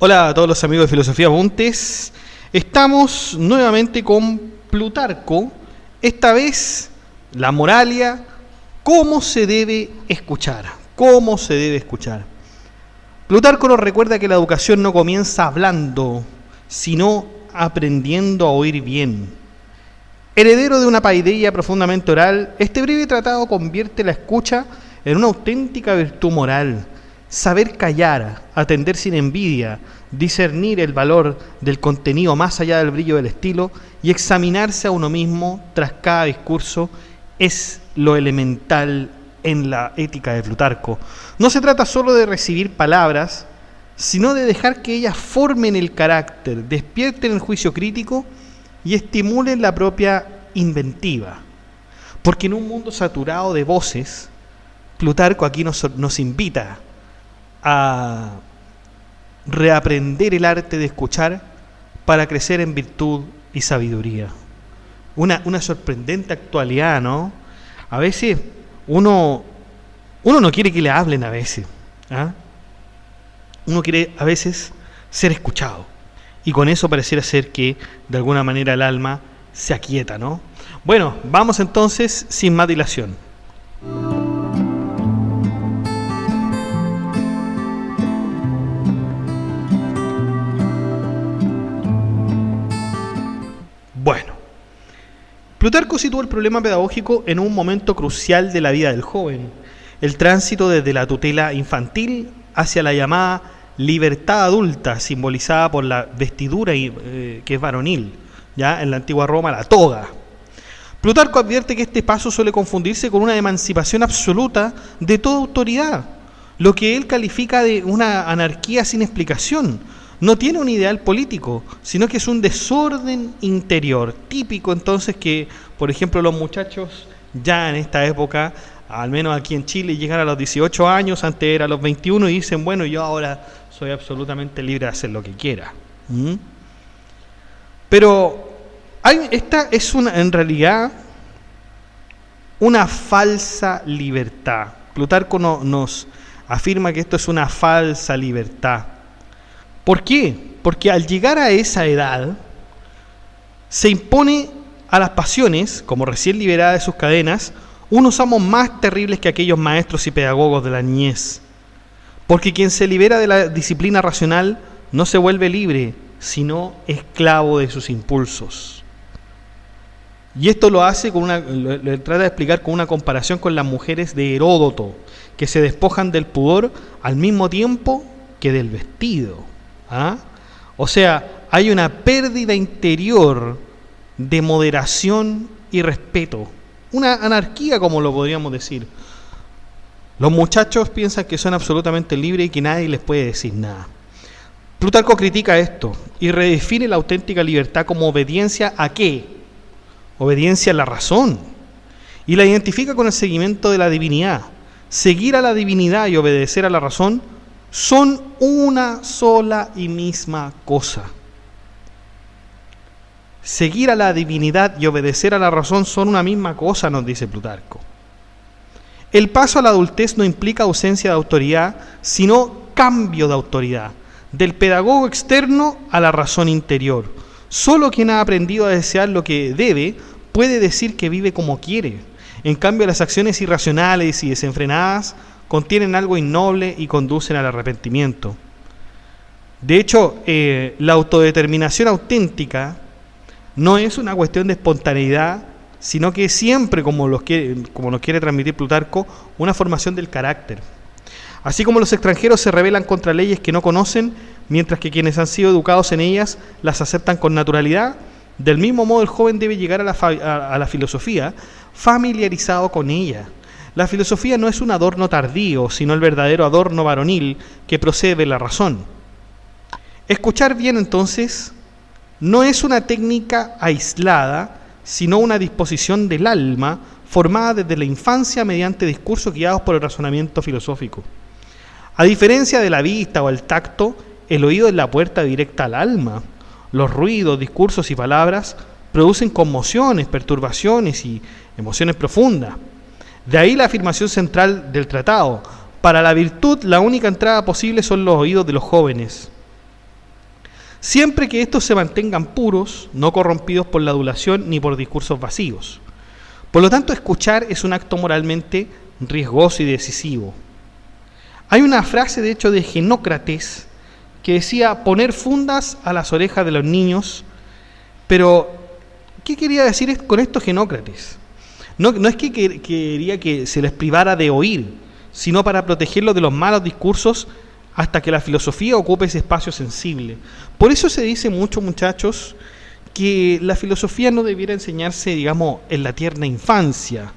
Hola a todos los amigos de Filosofía Apuntes. Estamos nuevamente con Plutarco, esta vez la moralia, cómo se debe escuchar. ¿Cómo se debe escuchar? Plutarco nos recuerda que la educación no comienza hablando, sino aprendiendo a oír bien. Heredero de una paideia profundamente oral, este breve tratado convierte la escucha en una auténtica virtud moral. Saber callar, atender sin envidia, discernir el valor del contenido más allá del brillo del estilo y examinarse a uno mismo tras cada discurso es lo elemental en la ética de Plutarco. No se trata solo de recibir palabras, sino de dejar que ellas formen el carácter, despierten el juicio crítico y estimulen la propia inventiva. Porque en un mundo saturado de voces, Plutarco aquí nos invita a reaprender el arte de escuchar para crecer en virtud y sabiduría. Una sorprendente actualidad, ¿no? A veces uno no quiere que le hablen a veces, ¿ah? Uno quiere a veces ser escuchado, y con eso pareciera ser que de alguna manera el alma se aquieta, ¿no? Bueno, vamos entonces sin más dilación. Bueno, Plutarco sitúa el problema pedagógico en un momento crucial de la vida del joven, el tránsito desde la tutela infantil hacia la llamada libertad adulta, simbolizada por la vestidura que es varonil, ya en la antigua Roma la toga. Plutarco advierte que este paso suele confundirse con una emancipación absoluta de toda autoridad, lo que él califica de una anarquía sin explicación. No tiene un ideal político, sino que es un desorden interior, típico entonces que, por ejemplo, los muchachos ya en esta época, al menos aquí en Chile, llegan a los 18 años, antes era a los 21, y dicen, bueno, yo ahora soy absolutamente libre de hacer lo que quiera. Pero esta es en realidad una falsa libertad. Plutarco nos afirma que esto es una falsa libertad. ¿Por qué? Porque al llegar a esa edad se impone a las pasiones, como recién liberadas de sus cadenas, unos amos más terribles que aquellos maestros y pedagogos de la niñez. Porque quien se libera de la disciplina racional no se vuelve libre, sino esclavo de sus impulsos. Y esto lo hace lo trata de explicar con una comparación con las mujeres de Heródoto, que se despojan del pudor al mismo tiempo que del vestido. ¿Ah? O sea, hay una pérdida interior de moderación y respeto. Una anarquía, como lo podríamos decir. Los muchachos piensan que son absolutamente libres y que nadie les puede decir nada. Plutarco critica esto y redefine la auténtica libertad como obediencia ¿a qué? Obediencia a la razón. Y la identifica con el seguimiento de la divinidad. Seguir a la divinidad y obedecer a la razón son una sola y misma cosa. Seguir a la divinidad y obedecer a la razón son una misma cosa, nos dice Plutarco. El paso a la adultez no implica ausencia de autoridad, sino cambio de autoridad, del pedagogo externo a la razón interior. Solo quien ha aprendido a desear lo que debe puede decir que vive como quiere. En cambio, las acciones irracionales y desenfrenadas contienen algo innoble y conducen al arrepentimiento. De hecho, la autodeterminación auténtica no es una cuestión de espontaneidad, sino que siempre, como nos quiere transmitir Plutarco, una formación del carácter. Así como los extranjeros se rebelan contra leyes que no conocen, mientras que quienes han sido educados en ellas las aceptan con naturalidad, del mismo modo el joven debe llegar a la filosofía familiarizado con ella. La filosofía no es un adorno tardío, sino el verdadero adorno varonil que procede de la razón. Escuchar bien, entonces, no es una técnica aislada, sino una disposición del alma formada desde la infancia mediante discursos guiados por el razonamiento filosófico. A diferencia de la vista o el tacto, el oído es la puerta directa al alma. Los ruidos, discursos y palabras producen conmociones, perturbaciones y emociones profundas. De ahí la afirmación central del tratado: para la virtud la única entrada posible son los oídos de los jóvenes. siempre que estos se mantengan puros, no corrompidos por la adulación ni por discursos vacíos. Por lo tanto, escuchar es un acto moralmente riesgoso y decisivo. Hay una frase, de hecho, de Genócrates que decía poner fundas a las orejas de los niños, pero ¿qué quería decir con esto Genócrates? No es que quería que se les privara de oír, sino para protegerlos de los malos discursos hasta que la filosofía ocupe ese espacio sensible. Por eso se dice mucho, muchachos, que la filosofía no debiera enseñarse, digamos, en la tierna infancia,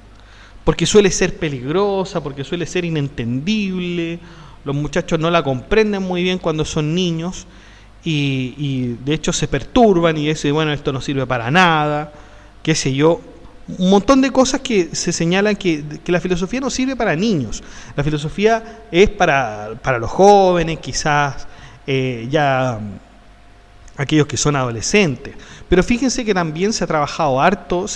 porque suele ser peligrosa, porque suele ser inentendible, los muchachos no la comprenden muy bien cuando son niños y de hecho se perturban y dicen, bueno, esto no sirve para nada, qué sé yo, un montón de cosas que se señalan que la filosofía no sirve para niños. La filosofía es para los jóvenes, quizás ya aquellos que son adolescentes. Pero fíjense que también se ha trabajado harto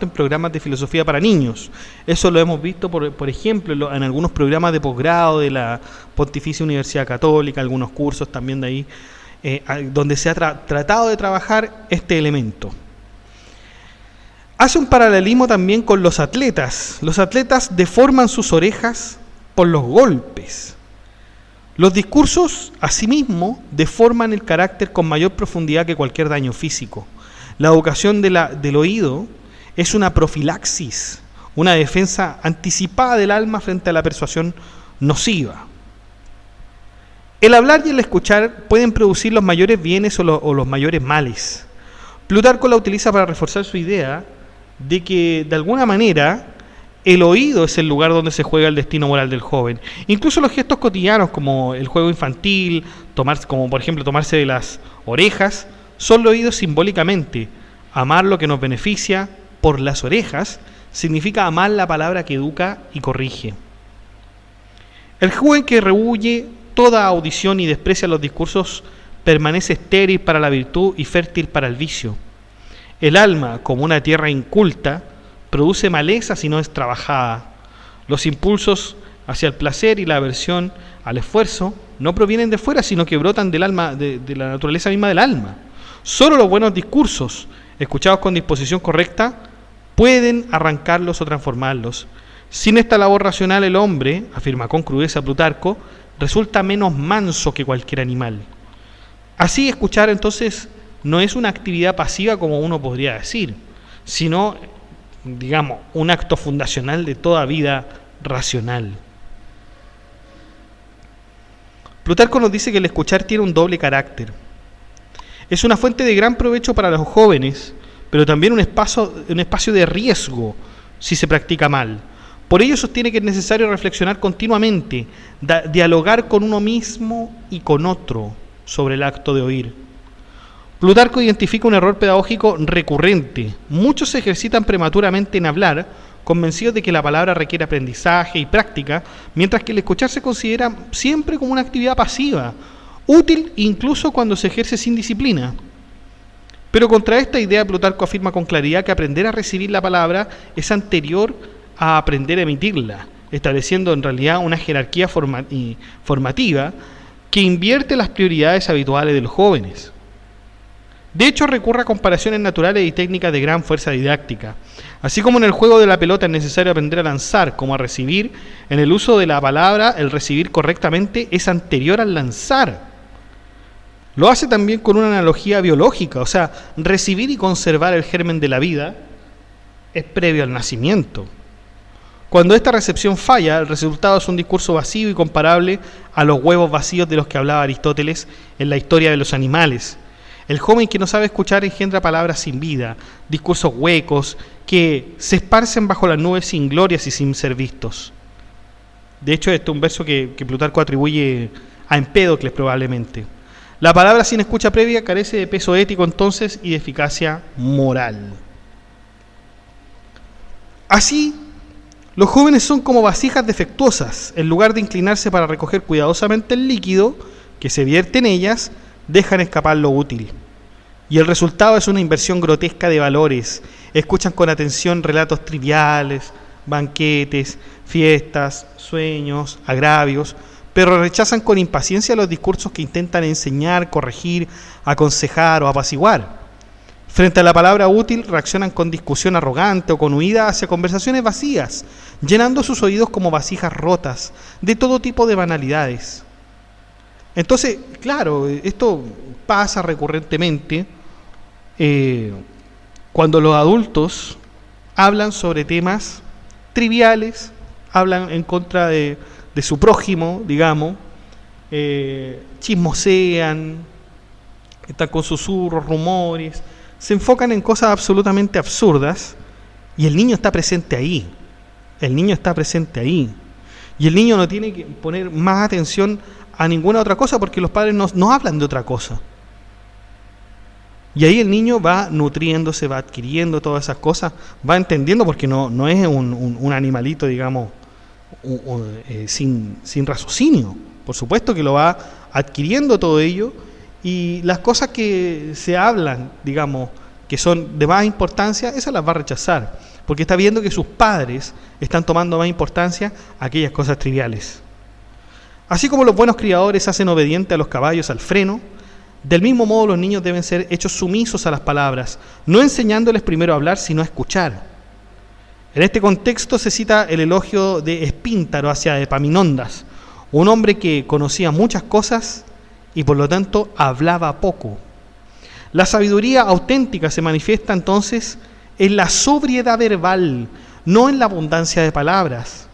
en programas de filosofía para niños. Eso lo hemos visto, por ejemplo, en algunos programas de posgrado de la Pontificia Universidad Católica, algunos cursos también de ahí, donde se ha tratado de trabajar este elemento. Hace un paralelismo también con los atletas. Los atletas deforman sus orejas por los golpes. Los discursos, asimismo, deforman el carácter con mayor profundidad que cualquier daño físico. La educación del oído es una profilaxis, una defensa anticipada del alma frente a la persuasión nociva. El hablar y el escuchar pueden producir los mayores bienes o los mayores males. Plutarco la utiliza para reforzar su idea de que, de alguna manera, el oído es el lugar donde se juega el destino moral del joven. Incluso los gestos cotidianos, como el juego infantil, como por ejemplo tomarse de las orejas, son oídos simbólicamente. Amar lo que nos beneficia por las orejas significa amar la palabra que educa y corrige. El joven que rehuye toda audición y desprecia los discursos permanece estéril para la virtud y fértil para el vicio. El alma, como una tierra inculta, produce maleza si no es trabajada. Los impulsos hacia el placer y la aversión al esfuerzo no provienen de fuera, sino que brotan del alma, de la naturaleza misma del alma. Solo los buenos discursos, escuchados con disposición correcta, pueden arrancarlos o transformarlos. Sin esta labor racional, el hombre, afirma con crudeza Plutarco, resulta menos manso que cualquier animal. Así, escuchar entonces no es una actividad pasiva como uno podría decir, sino, digamos, un acto fundacional de toda vida racional. Plutarco nos dice que el escuchar tiene un doble carácter. Es una fuente de gran provecho para los jóvenes, pero también un espacio de riesgo si se practica mal. Por ello sostiene que es necesario reflexionar continuamente, dialogar con uno mismo y con otro sobre el acto de oír. Plutarco identifica un error pedagógico recurrente. Muchos se ejercitan prematuramente en hablar, convencidos de que la palabra requiere aprendizaje y práctica, mientras que el escuchar se considera siempre como una actividad pasiva, útil incluso cuando se ejerce sin disciplina. Pero contra esta idea Plutarco afirma con claridad que aprender a recibir la palabra es anterior a aprender a emitirla, estableciendo en realidad una jerarquía formativa que invierte las prioridades habituales de los jóvenes. De hecho, recurre a comparaciones naturales y técnicas de gran fuerza didáctica. Así como en el juego de la pelota es necesario aprender a lanzar como a recibir, en el uso de la palabra, el recibir correctamente es anterior al lanzar. Lo hace también con una analogía biológica, o sea, recibir y conservar el germen de la vida es previo al nacimiento. Cuando esta recepción falla, el resultado es un discurso vacío y comparable a los huevos vacíos de los que hablaba Aristóteles en la historia de los animales. El joven que no sabe escuchar engendra palabras sin vida, discursos huecos, que se esparcen bajo las nubes sin glorias y sin ser vistos. De hecho, este es un verso que Plutarco atribuye a Empédocles probablemente. La palabra sin escucha previa carece de peso ético entonces y de eficacia moral. Así, los jóvenes son como vasijas defectuosas. En lugar de inclinarse para recoger cuidadosamente el líquido que se vierte en ellas, dejan escapar lo útil. Y el resultado es una inversión grotesca de valores. Escuchan con atención relatos triviales, banquetes, fiestas, sueños, agravios, pero rechazan con impaciencia los discursos que intentan enseñar, corregir, aconsejar o apaciguar. Frente a la palabra útil, reaccionan con discusión arrogante o con huida hacia conversaciones vacías, llenando sus oídos como vasijas rotas de todo tipo de banalidades. Entonces, claro, esto pasa recurrentemente cuando los adultos hablan sobre temas triviales, hablan en contra de su prójimo, digamos, chismosean, están con susurros, rumores, se enfocan en cosas absolutamente absurdas y el niño está presente ahí. El niño está presente ahí. Y el niño no tiene que poner más atención a ninguna otra cosa porque los padres no hablan de otra cosa. Y ahí el niño va nutriéndose, va adquiriendo todas esas cosas, va entendiendo porque no es un animalito, digamos, sin raciocinio. Por supuesto que lo va adquiriendo todo ello. Y las cosas que se hablan, digamos, que son de más importancia, esas las va a rechazar, porque está viendo que sus padres están tomando más importancia a aquellas cosas triviales. Así como los buenos criadores hacen obediente a los caballos al freno, del mismo modo los niños deben ser hechos sumisos a las palabras, no enseñándoles primero a hablar, sino a escuchar. En este contexto se cita el elogio de Espíntaro hacia Epaminondas, un hombre que conocía muchas cosas y por lo tanto hablaba poco. La sabiduría auténtica se manifiesta entonces en la sobriedad verbal, no en la abundancia de palabras.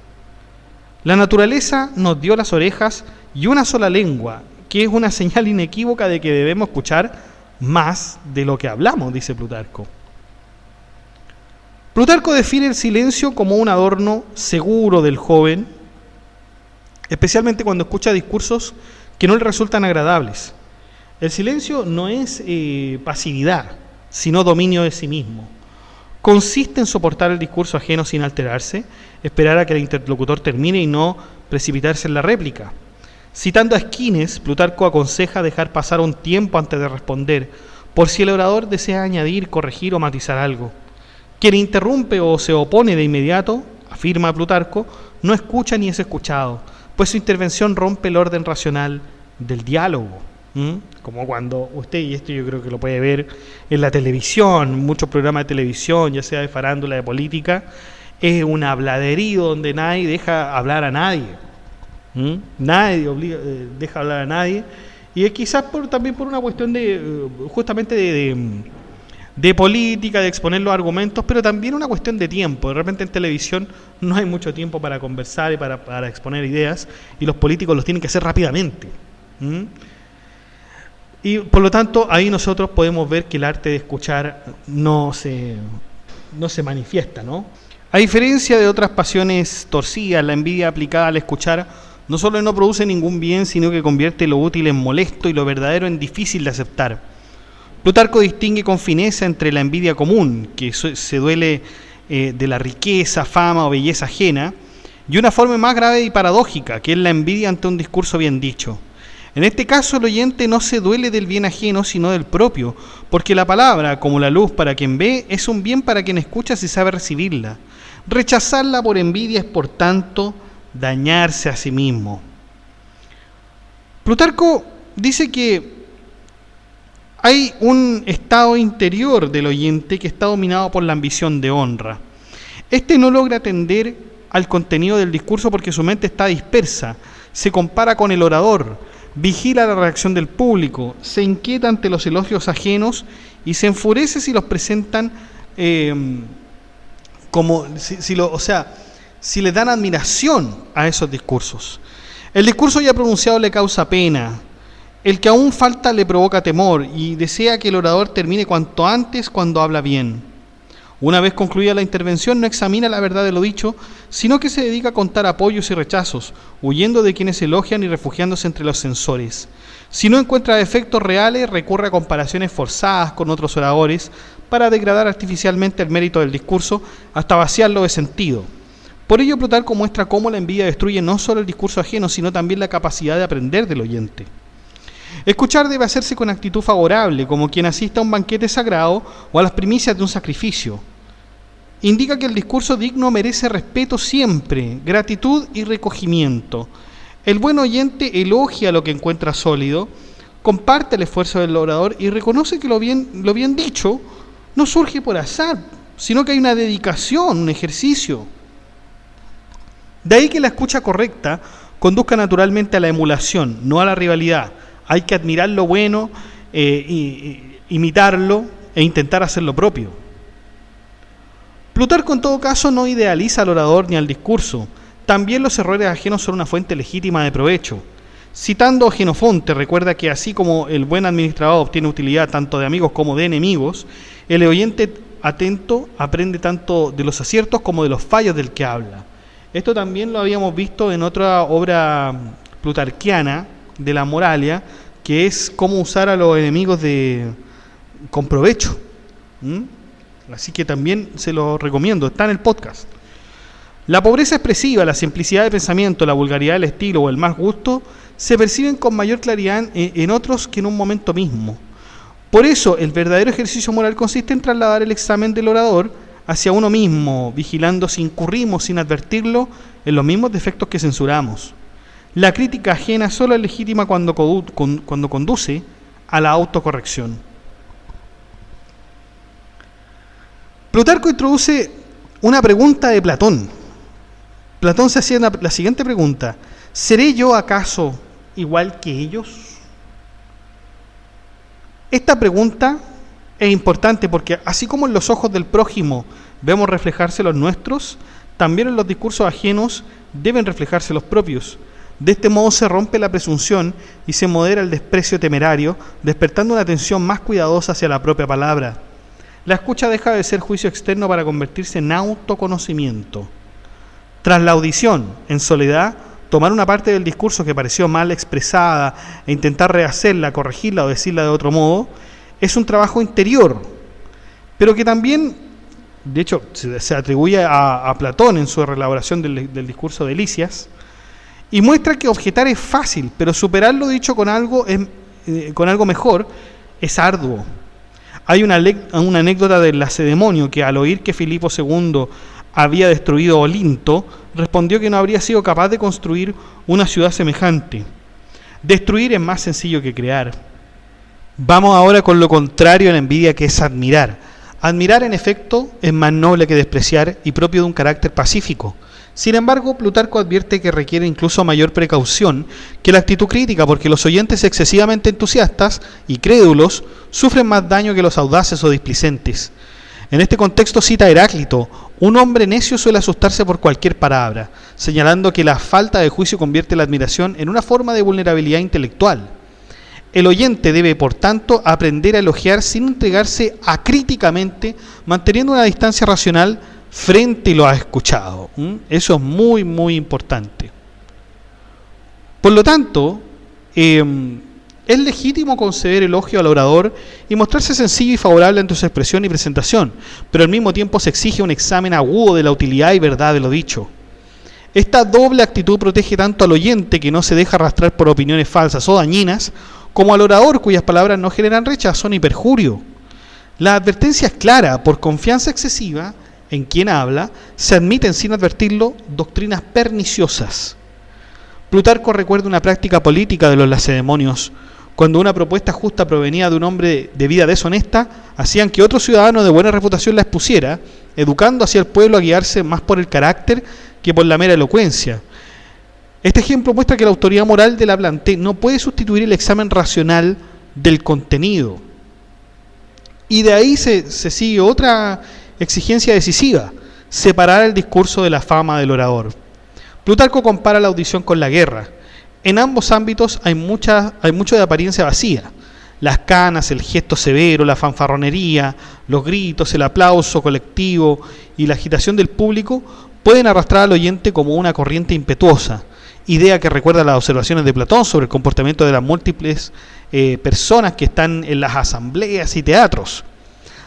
La naturaleza nos dio las orejas y una sola lengua, que es una señal inequívoca de que debemos escuchar más de lo que hablamos, dice Plutarco. Plutarco define el silencio como un adorno seguro del joven, especialmente cuando escucha discursos que no le resultan agradables. El silencio no es pasividad, sino dominio de sí mismo. Consiste en soportar el discurso ajeno sin alterarse, esperar a que el interlocutor termine y no precipitarse en la réplica. Citando a Esquines, Plutarco aconseja dejar pasar un tiempo antes de responder, por si el orador desea añadir, corregir o matizar algo. Quien interrumpe o se opone de inmediato, afirma Plutarco, no escucha ni es escuchado, pues su intervención rompe el orden racional del diálogo. Como cuando usted, y esto yo creo que lo puede ver en la televisión, muchos programas de televisión, ya sea de farándula, de política, es un habladerío donde nadie deja hablar a nadie. Nadie deja hablar a nadie. Y es quizás también por una cuestión justamente de política, de exponer los argumentos, pero también una cuestión de tiempo. De repente en televisión no hay mucho tiempo para conversar y para exponer ideas, y los políticos los tienen que hacer rápidamente. Y por lo tanto ahí nosotros podemos ver que el arte de escuchar no se manifiesta, ¿no? A diferencia de otras pasiones torcidas, la envidia aplicada al escuchar no solo no produce ningún bien, sino que convierte lo útil en molesto y lo verdadero en difícil de aceptar. Plutarco distingue con fineza entre la envidia común, que se duele de la riqueza, fama o belleza ajena, y una forma más grave y paradójica, que es la envidia ante un discurso bien dicho. En este caso el oyente no se duele del bien ajeno, sino del propio, porque la palabra, como la luz para quien ve, es un bien para quien escucha si sabe recibirla. Rechazarla por envidia es, por tanto, dañarse a sí mismo. Plutarco dice que hay un estado interior del oyente que está dominado por la ambición de honra. Este no logra atender al contenido del discurso porque su mente está dispersa, se compara con el orador, vigila la reacción del público, se inquieta ante los elogios ajenos y se enfurece si los presentan si le dan admiración a esos discursos. El discurso ya pronunciado le causa pena, el que aún falta le provoca temor y desea que el orador termine cuanto antes cuando habla bien. Una vez concluida la intervención, no examina la verdad de lo dicho, sino que se dedica a contar apoyos y rechazos, huyendo de quienes elogian y refugiándose entre los censores. Si no encuentra defectos reales, recurre a comparaciones forzadas con otros oradores para degradar artificialmente el mérito del discurso hasta vaciarlo de sentido. Por ello, Plutarco muestra cómo la envidia destruye no solo el discurso ajeno, sino también la capacidad de aprender del oyente. Escuchar debe hacerse con actitud favorable, como quien asiste a un banquete sagrado o a las primicias de un sacrificio. Indica que el discurso digno merece respeto siempre, gratitud y recogimiento. El buen oyente elogia lo que encuentra sólido, comparte el esfuerzo del orador y reconoce que lo bien dicho no surge por azar, sino que hay una dedicación, un ejercicio. De ahí que la escucha correcta conduzca naturalmente a la emulación, no a la rivalidad. Hay que admirar lo bueno, imitarlo e intentar hacer lo propio. Plutarco en todo caso no idealiza al orador ni al discurso. También los errores ajenos son una fuente legítima de provecho. Citando a Jenofonte, recuerda que así como el buen administrador obtiene utilidad tanto de amigos como de enemigos, el oyente atento aprende tanto de los aciertos como de los fallos del que habla. Esto también lo habíamos visto en otra obra plutarquiana de la Moralia, que es cómo usar a los enemigos con provecho. Así que también se lo recomiendo, está en el podcast. La pobreza expresiva, la simplicidad de pensamiento, la vulgaridad del estilo o el mal gusto se perciben con mayor claridad en otros que en un momento mismo. Por eso, el verdadero ejercicio moral consiste en trasladar el examen del orador hacia uno mismo, vigilando si incurrimos sin advertirlo en los mismos defectos que censuramos. La crítica ajena solo es legítima cuando conduce a la autocorrección. Plutarco introduce una pregunta de Platón. Platón se hacía la siguiente pregunta: ¿seré yo acaso igual que ellos? Esta pregunta es importante porque así como en los ojos del prójimo vemos reflejarse los nuestros, también en los discursos ajenos deben reflejarse los propios. De este modo se rompe la presunción y se modera el desprecio temerario, despertando una atención más cuidadosa hacia la propia palabra. La escucha deja de ser juicio externo para convertirse en autoconocimiento. Tras la audición, en soledad, tomar una parte del discurso que pareció mal expresada e intentar rehacerla, corregirla o decirla de otro modo, es un trabajo interior, pero que también, de hecho, se atribuye a Platón en su reelaboración del discurso de Lisias, y muestra que objetar es fácil, pero superar lo dicho con algo mejor es arduo. Hay una anécdota del Lacedemonio que, al oír que Filipo II había destruido Olinto, respondió que no habría sido capaz de construir una ciudad semejante. Destruir es más sencillo que crear. Vamos ahora con lo contrario a la envidia, que es admirar. Admirar, en efecto, es más noble que despreciar y propio de un carácter pacífico. Sin embargo, Plutarco advierte que requiere incluso mayor precaución que la actitud crítica, porque los oyentes excesivamente entusiastas y crédulos sufren más daño que los audaces o displicentes. En este contexto cita a Heráclito: un hombre necio suele asustarse por cualquier palabra, señalando que la falta de juicio convierte la admiración en una forma de vulnerabilidad intelectual. El oyente debe, por tanto, aprender a elogiar sin entregarse acríticamente, manteniendo una distancia racional frente a lo escuchado. Eso es muy, muy importante. Por lo tanto, es legítimo conceder elogio al orador y mostrarse sencillo y favorable ante su expresión y presentación, pero al mismo tiempo se exige un examen agudo de la utilidad y verdad de lo dicho. Esta doble actitud protege tanto al oyente, que no se deja arrastrar por opiniones falsas o dañinas, como al orador, cuyas palabras no generan rechazo ni perjurio. La advertencia es clara: por confianza excesiva en quien habla, se admiten sin advertirlo doctrinas perniciosas. Plutarco recuerda una práctica política de los lacedemonios. Cuando una propuesta justa provenía de un hombre de vida deshonesta, hacían que otro ciudadano de buena reputación la expusiera, educando hacia el pueblo a guiarse más por el carácter que por la mera elocuencia. Este ejemplo muestra que la autoridad moral del hablante no puede sustituir el examen racional del contenido. Y de ahí se sigue otra exigencia decisiva: separar el discurso de la fama del orador. Plutarco compara la audición con la guerra. En ambos ámbitos hay mucho de apariencia vacía. Las canas, el gesto severo, la fanfarronería, los gritos, el aplauso colectivo y la agitación del público pueden arrastrar al oyente como una corriente impetuosa, idea que recuerda las observaciones de Platón sobre el comportamiento de las múltiples personas que están en las asambleas y teatros.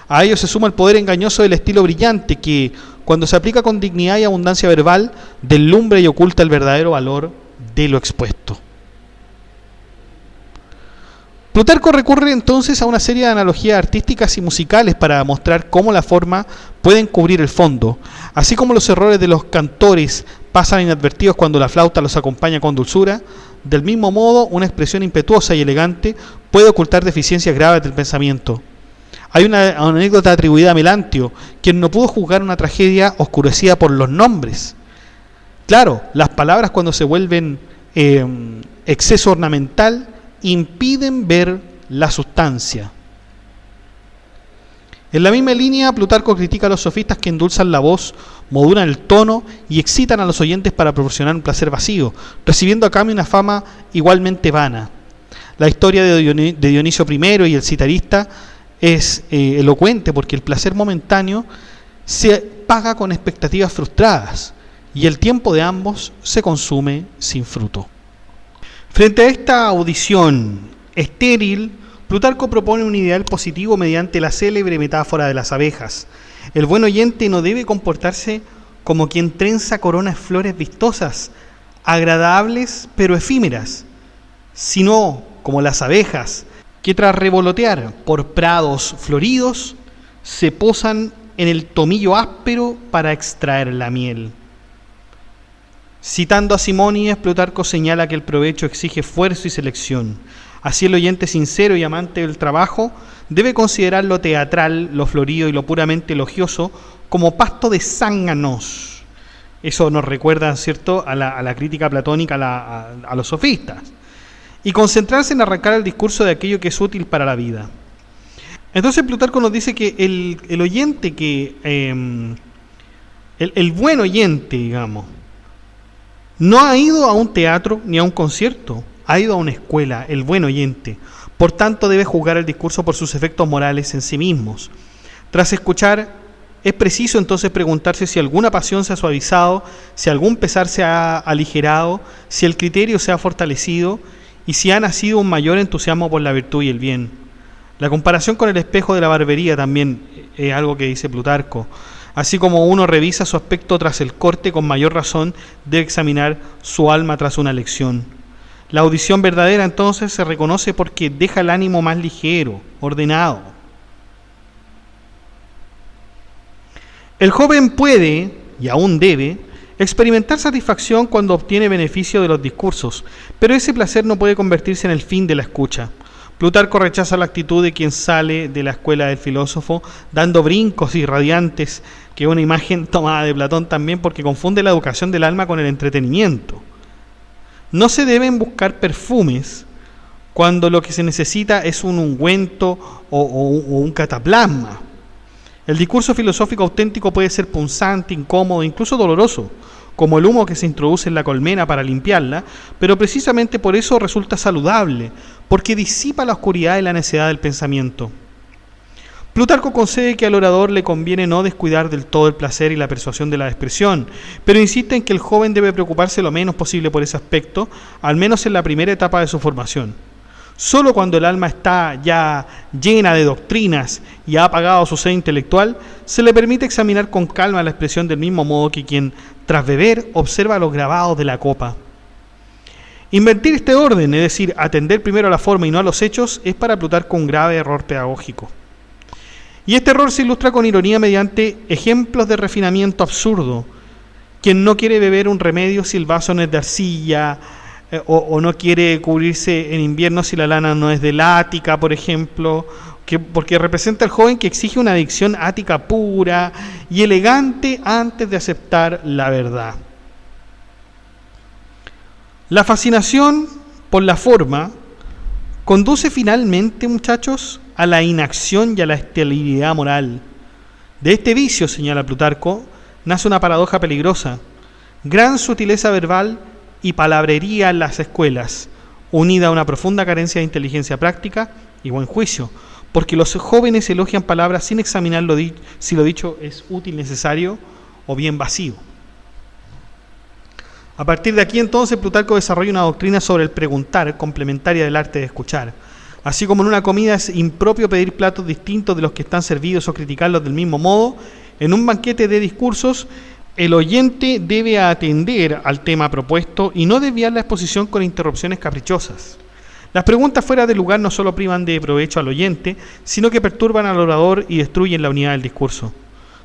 A ello se suma el poder engañoso del estilo brillante que, cuando se aplica con dignidad y abundancia verbal, deslumbra y oculta el verdadero valor de lo expuesto. Plutarco recurre entonces a una serie de analogías artísticas y musicales para mostrar cómo la forma puede encubrir el fondo, así como los errores de los cantores pasan inadvertidos cuando la flauta los acompaña con dulzura. Del mismo modo, una expresión impetuosa y elegante puede ocultar deficiencias graves del pensamiento. Hay una anécdota atribuida a Melantio, quien no pudo juzgar una tragedia oscurecida por los nombres. Claro, las palabras cuando se vuelven exceso ornamental impiden ver la sustancia. En la misma línea, Plutarco critica a los sofistas que endulzan la voz, modulan el tono y excitan a los oyentes para proporcionar un placer vacío, recibiendo a cambio una fama igualmente vana. La historia de Dionisio I y el citarista es elocuente porque el placer momentáneo se paga con expectativas frustradas y el tiempo de ambos se consume sin fruto. Frente a esta audición estéril, Plutarco propone un ideal positivo mediante la célebre metáfora de las abejas. El buen oyente no debe comportarse como quien trenza coronas de flores vistosas, agradables pero efímeras, sino como las abejas que tras revolotear por prados floridos se posan en el tomillo áspero para extraer la miel. Citando a Simónides, Plutarco señala que el provecho exige esfuerzo y selección. Así el oyente sincero y amante del trabajo debe considerar lo teatral, lo florido y lo puramente elogioso como pasto de zánganos. Eso nos recuerda, ¿cierto?, a la crítica platónica a los sofistas. Y concentrarse en arrancar el discurso de aquello que es útil para la vida. Entonces Plutarco nos dice que el oyente el buen oyente, digamos, no ha ido a un teatro ni a un concierto, ha ido a una escuela, el buen oyente. Por tanto, debe juzgar el discurso por sus efectos morales en sí mismos. Tras escuchar, es preciso entonces preguntarse si alguna pasión se ha suavizado, si algún pesar se ha aligerado, si el criterio se ha fortalecido y si ha nacido un mayor entusiasmo por la virtud y el bien. La comparación con el espejo de la barbería también es algo que dice Plutarco. Así como uno revisa su aspecto tras el corte, con mayor razón debe examinar su alma tras una lección. La audición verdadera entonces se reconoce porque deja el ánimo más ligero, ordenado. El joven puede, y aún debe, experimentar satisfacción cuando obtiene beneficio de los discursos, pero ese placer no puede convertirse en el fin de la escucha. Plutarco rechaza la actitud de quien sale de la escuela del filósofo dando brincos irradiantes, que es una imagen tomada de Platón también, porque confunde la educación del alma con el entretenimiento. No se deben buscar perfumes cuando lo que se necesita es un ungüento o un cataplasma. El discurso filosófico auténtico puede ser punzante, incómodo, incluso doloroso, como el humo que se introduce en la colmena para limpiarla, pero precisamente por eso resulta saludable, porque disipa la oscuridad y la necedad del pensamiento. Plutarco concede que al orador le conviene no descuidar del todo el placer y la persuasión de la expresión, pero insiste en que el joven debe preocuparse lo menos posible por ese aspecto, al menos en la primera etapa de su formación. Solo cuando el alma está ya llena de doctrinas y ha apagado su sed intelectual, se le permite examinar con calma la expresión del mismo modo que quien, tras beber, observa los grabados de la copa. Invertir este orden, es decir, atender primero a la forma y no a los hechos, es para Plutarco un grave error pedagógico. Y este error se ilustra con ironía mediante ejemplos de refinamiento absurdo. Quien no quiere beber un remedio si el vaso no es de arcilla, o no quiere cubrirse en invierno si la lana no es de lática, por ejemplo, porque representa al joven que exige una adicción ática pura y elegante antes de aceptar la verdad. La fascinación por la forma conduce finalmente, muchachos, a la inacción y a la esterilidad moral. De este vicio, señala Plutarco, nace una paradoja peligrosa: gran sutileza verbal y palabrería en las escuelas, unida a una profunda carencia de inteligencia práctica y buen juicio, porque los jóvenes elogian palabras sin examinar si lo dicho es útil, necesario o bien vacío. A partir de aquí entonces Plutarco desarrolla una doctrina sobre el preguntar, complementaria del arte de escuchar. Así como en una comida es impropio pedir platos distintos de los que están servidos o criticarlos del mismo modo, en un banquete de discursos el oyente debe atender al tema propuesto y no desviar la exposición con interrupciones caprichosas. Las preguntas fuera de lugar no solo privan de provecho al oyente, sino que perturban al orador y destruyen la unidad del discurso.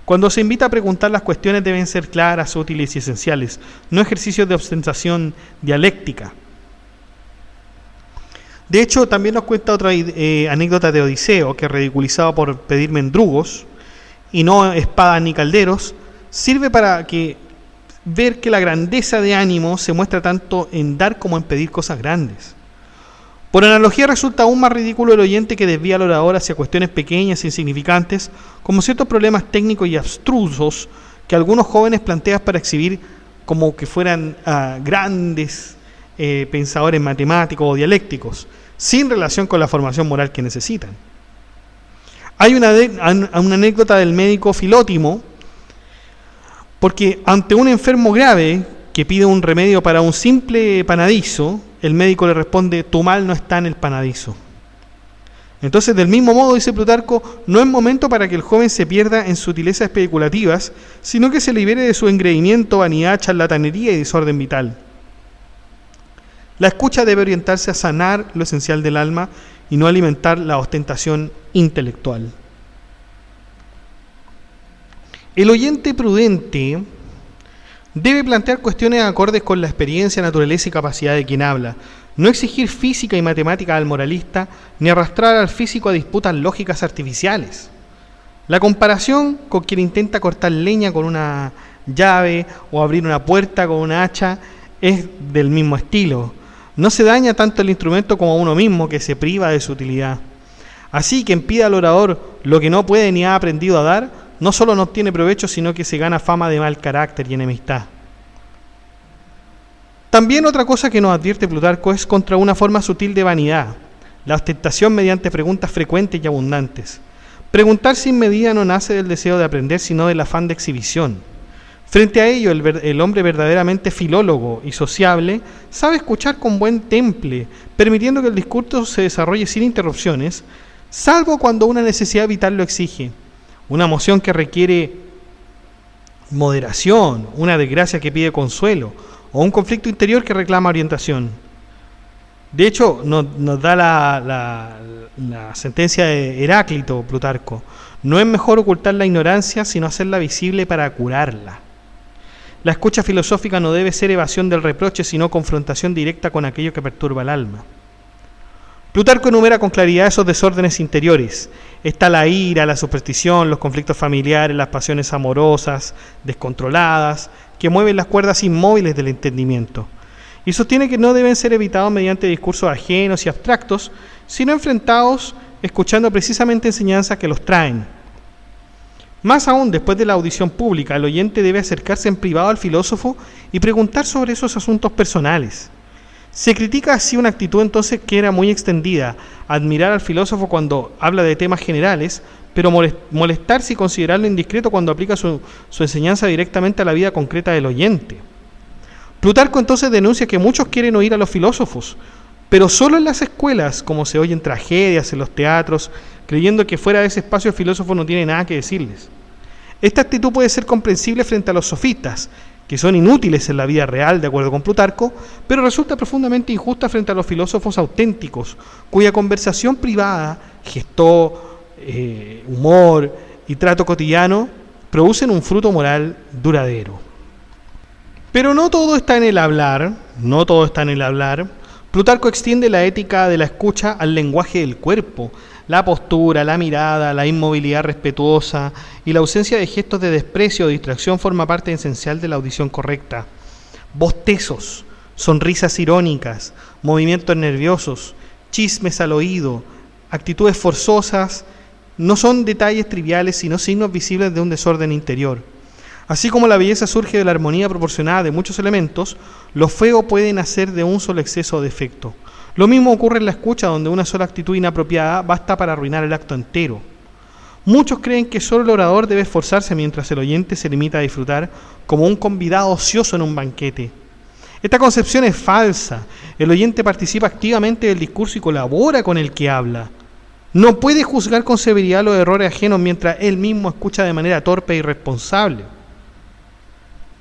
Cuando se invita a preguntar, las cuestiones deben ser claras, útiles y esenciales, no ejercicios de ostentación dialéctica. De hecho, también nos cuenta otra anécdota de Odiseo, que ridiculizado por pedir mendrugos y no espadas ni calderos, sirve para ver que la grandeza de ánimo se muestra tanto en dar como en pedir cosas grandes. Por analogía, resulta aún más ridículo el oyente que desvía al orador hacia cuestiones pequeñas e insignificantes, como ciertos problemas técnicos y abstrusos que algunos jóvenes plantean para exhibir como que fueran grandes pensadores matemáticos o dialécticos, sin relación con la formación moral que necesitan. Hay una anécdota del médico Filótimo, porque ante un enfermo grave que pide un remedio para un simple panadizo, el médico le responde: tu mal no está en el panadizo. Entonces, del mismo modo, dice Plutarco, no es momento para que el joven se pierda en sutilezas especulativas, sino que se libere de su engreimiento, vanidad, charlatanería y desorden vital. La escucha debe orientarse a sanar lo esencial del alma y no alimentar la ostentación intelectual. El oyente prudente debe plantear cuestiones acordes con la experiencia, naturaleza y capacidad de quien habla, no exigir física y matemática al moralista, ni arrastrar al físico a disputas lógicas artificiales. La comparación con quien intenta cortar leña con una llave o abrir una puerta con una hacha es del mismo estilo. No se daña tanto el instrumento como a uno mismo, que se priva de su utilidad. Así, quien pida al orador lo que no puede ni ha aprendido a dar, no solo no obtiene provecho, sino que se gana fama de mal carácter y enemistad. También otra cosa que nos advierte Plutarco es contra una forma sutil de vanidad, la ostentación mediante preguntas frecuentes y abundantes. Preguntar sin medida no nace del deseo de aprender, sino del afán de exhibición. Frente a ello, el hombre verdaderamente filólogo y sociable sabe escuchar con buen temple, permitiendo que el discurso se desarrolle sin interrupciones, salvo cuando una necesidad vital lo exige, una emoción que requiere moderación, una desgracia que pide consuelo, o un conflicto interior que reclama orientación. De hecho, nos da la sentencia de Heráclito, Plutarco: no es mejor ocultar la ignorancia, sino hacerla visible para curarla. La escucha filosófica no debe ser evasión del reproche, sino confrontación directa con aquello que perturba el alma. Plutarco enumera con claridad esos desórdenes interiores. Está la ira, la superstición, los conflictos familiares, las pasiones amorosas, descontroladas, que mueven las cuerdas inmóviles del entendimiento. Y sostiene que no deben ser evitados mediante discursos ajenos y abstractos, sino enfrentados escuchando precisamente enseñanzas que los traen. Más aún, después de la audición pública, el oyente debe acercarse en privado al filósofo y preguntar sobre esos asuntos personales. Se critica así una actitud entonces que era muy extendida: admirar al filósofo cuando habla de temas generales, pero molestarse y considerarlo indiscreto cuando aplica su enseñanza directamente a la vida concreta del oyente. Plutarco entonces denuncia que muchos quieren oír a los filósofos, pero solo en las escuelas, como se oyen tragedias en los teatros, creyendo que fuera de ese espacio el filósofo no tiene nada que decirles. Esta actitud puede ser comprensible frente a los sofistas, que son inútiles en la vida real, de acuerdo con Plutarco, pero resulta profundamente injusta frente a los filósofos auténticos, cuya conversación privada, gesto, humor y trato cotidiano producen un fruto moral duradero. Pero no todo está en el hablar, Plutarco extiende la ética de la escucha al lenguaje del cuerpo. La postura, la mirada, la inmovilidad respetuosa y la ausencia de gestos de desprecio o distracción forma parte esencial de la audición correcta. Bostezos, sonrisas irónicas, movimientos nerviosos, chismes al oído, actitudes forzosas, no son detalles triviales, sino signos visibles de un desorden interior. Así como la belleza surge de la armonía proporcionada de muchos elementos, lo feo puede nacer de un solo exceso o defecto. Lo mismo ocurre en la escucha, donde una sola actitud inapropiada basta para arruinar el acto entero. Muchos creen que solo el orador debe esforzarse mientras el oyente se limita a disfrutar como un convidado ocioso en un banquete. Esta concepción es falsa. El oyente participa activamente del discurso y colabora con el que habla. No puede juzgar con severidad los errores ajenos mientras él mismo escucha de manera torpe e irresponsable.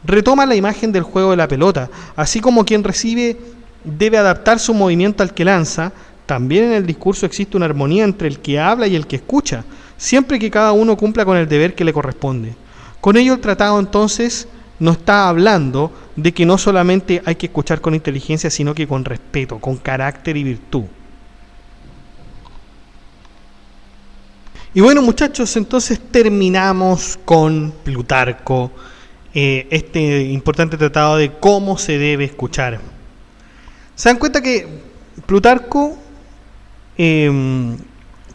Retoma la imagen del juego de la pelota, así como quien recibe debe adaptar su movimiento al que lanza. También en el discurso existe una armonía entre el que habla y el que escucha, siempre que cada uno cumpla con el deber que le corresponde. Con ello el tratado entonces nos está hablando de que no solamente hay que escuchar con inteligencia, sino que con respeto, con carácter y virtud. Y bueno, muchachos, entonces terminamos con Plutarco, este importante tratado de cómo se debe escuchar. ¿Se dan cuenta que Plutarco,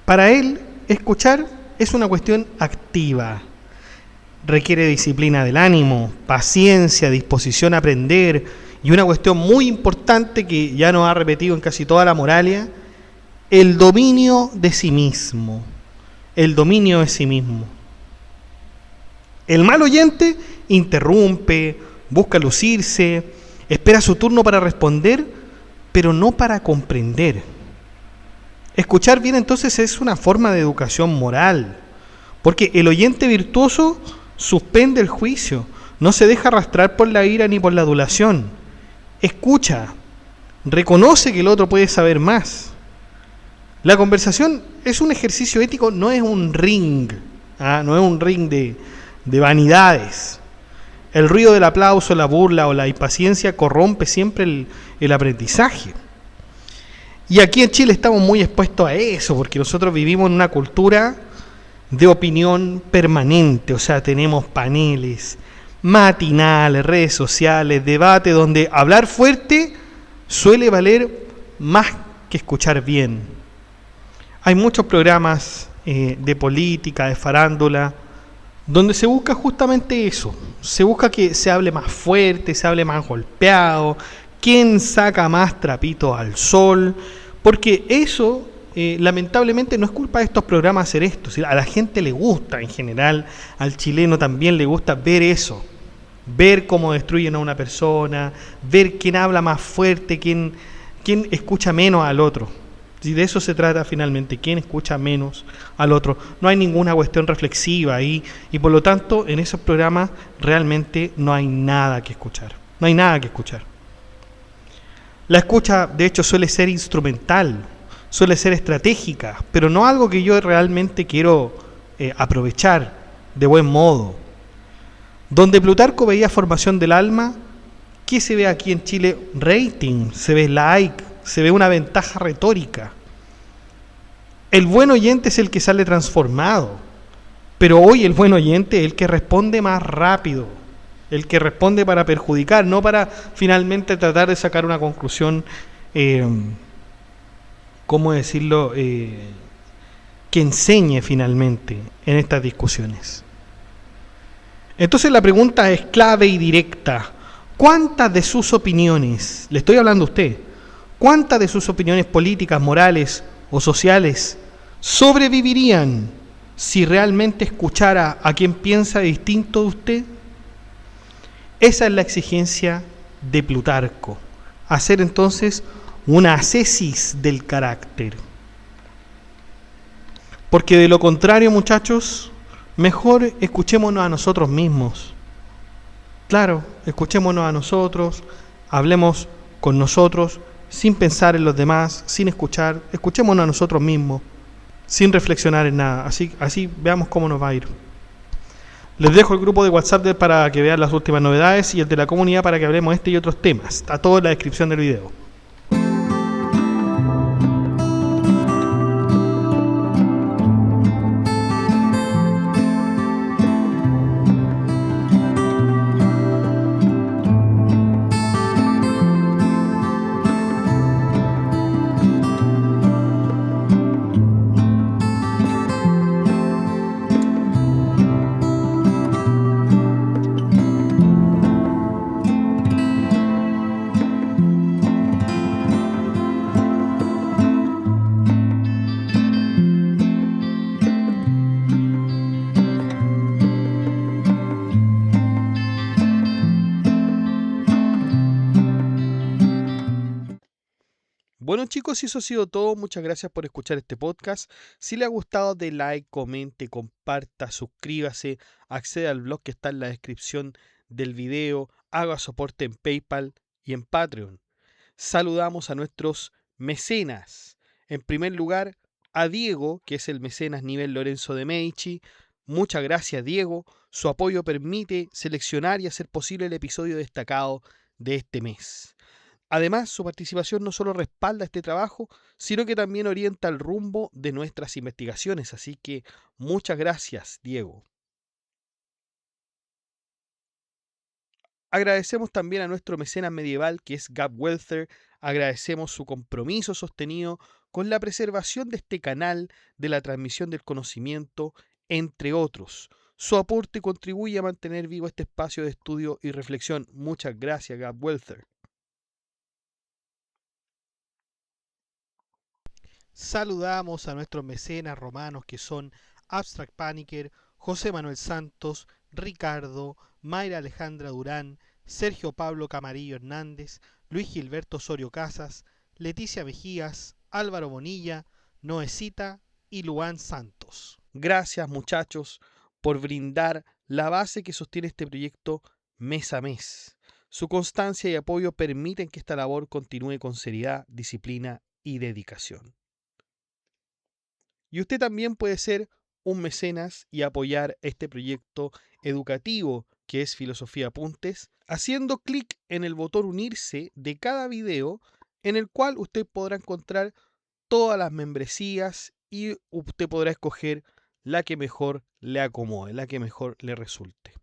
para él, escuchar es una cuestión activa? Requiere disciplina del ánimo, paciencia, disposición a aprender, y una cuestión muy importante que ya nos ha repetido en casi toda la Moralia, el dominio de sí mismo. El dominio de sí mismo. El mal oyente interrumpe, busca lucirse, espera su turno para responder, pero no para comprender. Escuchar bien entonces es una forma de educación moral, porque el oyente virtuoso suspende el juicio, no se deja arrastrar por la ira ni por la adulación. Escucha, reconoce que el otro puede saber más. La conversación es un ejercicio ético, no es un ring, no es un ring de vanidades. El ruido del aplauso, la burla o la impaciencia corrompe siempre el aprendizaje. Y aquí en Chile estamos muy expuestos a eso, porque nosotros vivimos en una cultura de opinión permanente, o sea, tenemos paneles, matinales, redes sociales, debate, donde hablar fuerte suele valer más que escuchar bien. Hay muchos programas de política, de farándula, donde se busca justamente eso. Se busca que se hable más fuerte, se hable más golpeado, quién saca más trapito al sol, porque eso lamentablemente no es culpa de estos programas hacer esto. A la gente le gusta en general, al chileno también le gusta ver eso, ver cómo destruyen a una persona, ver quién habla más fuerte, quién escucha menos al otro. Si de eso se trata finalmente, quién escucha menos al otro. No hay ninguna cuestión reflexiva ahí, y por lo tanto en esos programas realmente no hay nada que escuchar. No hay nada que escuchar. La escucha de hecho suele ser instrumental, suele ser estratégica, pero no algo que yo realmente quiero aprovechar de buen modo. Donde Plutarco veía formación del alma, ¿qué se ve aquí en Chile? Rating, se ve like, se ve una ventaja retórica. El buen oyente es el que sale transformado, pero hoy el buen oyente es el que responde más rápido, el que responde para perjudicar, no para finalmente tratar de sacar una conclusión, ¿cómo decirlo?, que enseñe finalmente en estas discusiones. Entonces la pregunta es clave y directa. ¿Cuántas de sus opiniones, le estoy hablando a usted, cuántas de sus opiniones políticas, morales o sociales sobrevivirían si realmente escuchara a quien piensa distinto de usted? Esa es la exigencia de Plutarco. Hacer entonces una ascesis del carácter. Porque de lo contrario, muchachos, mejor escuchémonos a nosotros mismos. Claro, escuchémonos a nosotros, hablemos con nosotros, sin pensar en los demás, sin escuchar, escuchémonos a nosotros mismos, sin reflexionar en nada. Así veamos cómo nos va a ir. Les dejo el grupo de WhatsApp para que vean las últimas novedades y el de la comunidad para que hablemos de este y otros temas. Está todo en la descripción del video. Bueno chicos, y eso ha sido todo. Muchas gracias por escuchar este podcast. Si le ha gustado, dé like, comente, comparta, suscríbase, acceda al blog que está en la descripción del video, haga soporte en PayPal y en Patreon. Saludamos a nuestros mecenas. En primer lugar, a Diego, que es el mecenas nivel Lorenzo de Medici. Muchas gracias, Diego. Su apoyo permite seleccionar y hacer posible el episodio destacado de este mes. Además, su participación no solo respalda este trabajo, sino que también orienta el rumbo de nuestras investigaciones. Así que muchas gracias, Diego. Agradecemos también a nuestro mecenas medieval, que es Gab Welther. Agradecemos su compromiso sostenido con la preservación de este canal, de la transmisión del conocimiento, entre otros. Su aporte contribuye a mantener vivo este espacio de estudio y reflexión. Muchas gracias, Gab Welther. Saludamos a nuestros mecenas romanos, que son Abstract Paniker, José Manuel Santos, Ricardo, Mayra Alejandra Durán, Sergio Pablo Camarillo Hernández, Luis Gilberto Osorio Casas, Leticia Mejías, Álvaro Bonilla, Noecita y Luan Santos. Gracias, muchachos, por brindar la base que sostiene este proyecto mes a mes. Su constancia y apoyo permiten que esta labor continúe con seriedad, disciplina y dedicación. Y usted también puede ser un mecenas y apoyar este proyecto educativo que es Filosofía Apuntes, haciendo clic en el botón unirse de cada video, en el cual usted podrá encontrar todas las membresías y usted podrá escoger la que mejor le acomode, la que mejor le resulte.